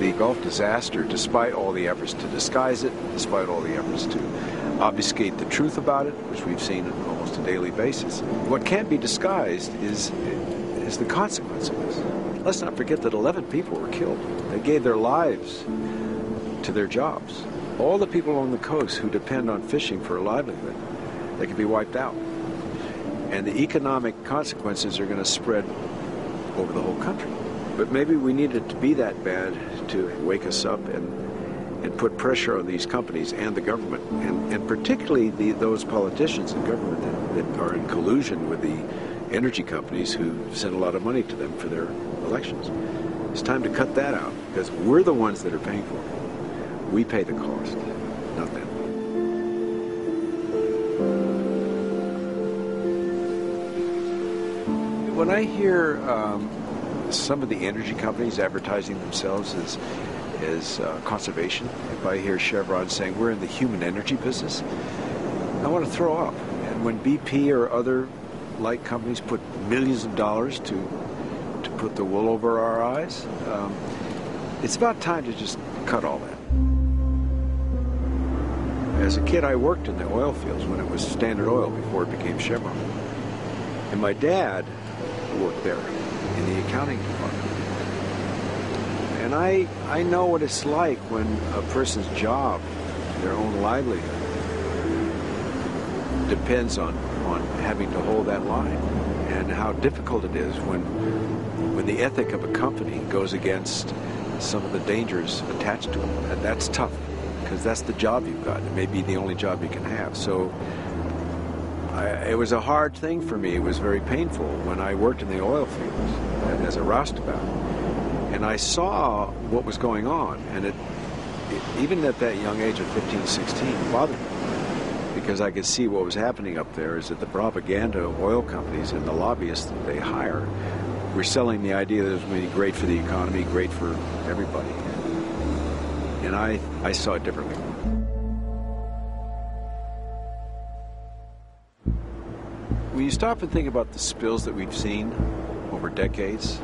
the Gulf disaster, despite all the efforts to disguise it, despite all the efforts to obfuscate the truth about it, which we've seen on almost a daily basis, what can't be disguised is the consequence of this. Let's not forget that 11 people were killed. They gave their lives to their jobs. All the people along the coast who depend on fishing for a livelihood, they could be wiped out. And the economic consequences are going to spread over the whole country. But maybe we need it to be that bad to wake us up and put pressure on these companies and the government, and particularly those politicians in government that are in collusion with the energy companies who send a lot of money to them for their elections. It's time to cut that out, because we're the ones that are paying for it. We pay the cost, not them. When I hear some of the energy companies advertising themselves as conservation, if I hear Chevron saying we're in the human energy business, I want to throw up. And when BP or other like companies put millions of dollars to put the wool over our eyes, it's about time to just cut all that. As a kid, I worked in the oil fields when it was Standard Oil before it became Chevron. And my dad worked there in the accounting department. And I know what it's like when a person's job, their own livelihood, depends on having to hold that line, and how difficult it is when the ethic of a company goes against some of the dangers attached to it. And that's tough, because that's the job you've got. It may be the only job you can have. So it was a hard thing for me. It was very painful when I worked in the oil fields as a roustabout. And I saw what was going on. And it even at that young age of 15, 16, bothered me. Because I could see what was happening up there is that the propaganda of oil companies and the lobbyists that they hire were selling the idea that it was going to be great for the economy, great for everybody. And I saw it differently. When you stop and think about the spills that we've seen over decades,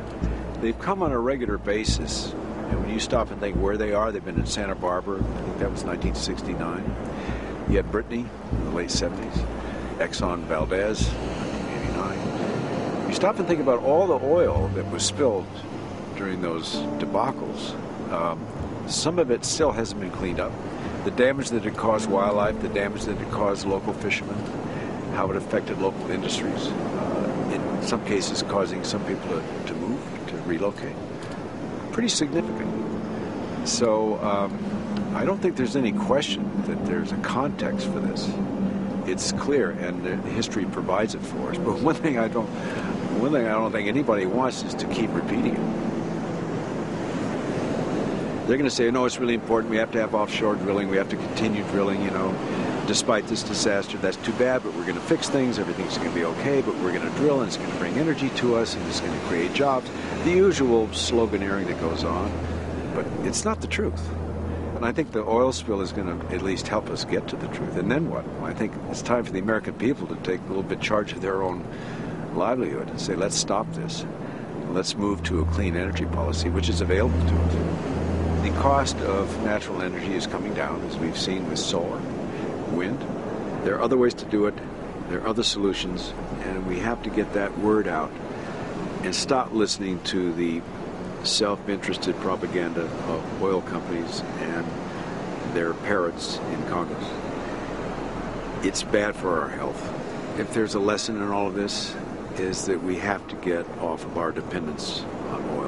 they've come on a regular basis. And when you stop and think where they are, they've been in Santa Barbara, I think that was 1969. You had Brittany in the late 70s, Exxon Valdez, 1989. You stop and think about all the oil that was spilled during those debacles. Some of it still hasn't been cleaned up. The damage that it caused wildlife, the damage that it caused local fishermen, how it affected local industries, in some cases causing some people to move, to relocate. Pretty significant. So I don't think there's any question that there's a context for this. It's clear, and the history provides it for us. But one thing I don't think anybody wants is to keep repeating it. They're going to say, no, it's really important. We have to have offshore drilling. We have to continue drilling, despite this disaster. That's too bad, but we're going to fix things. Everything's going to be okay, but we're going to drill, and it's going to bring energy to us, and it's going to create jobs. The usual sloganeering that goes on, but it's not the truth. And I think the oil spill is going to at least help us get to the truth. And then what? I think it's time for the American people to take a little bit charge of their own livelihood and say, let's stop this. Let's move to a clean energy policy, which is available to us. The cost of natural energy is coming down, as we've seen with solar, wind. There are other ways to do it. There are other solutions. And we have to get that word out and stop listening to the self-interested propaganda of oil companies and their parrots in Congress. It's bad for our health. If there's a lesson in all of this, is that we have to get off of our dependence on oil.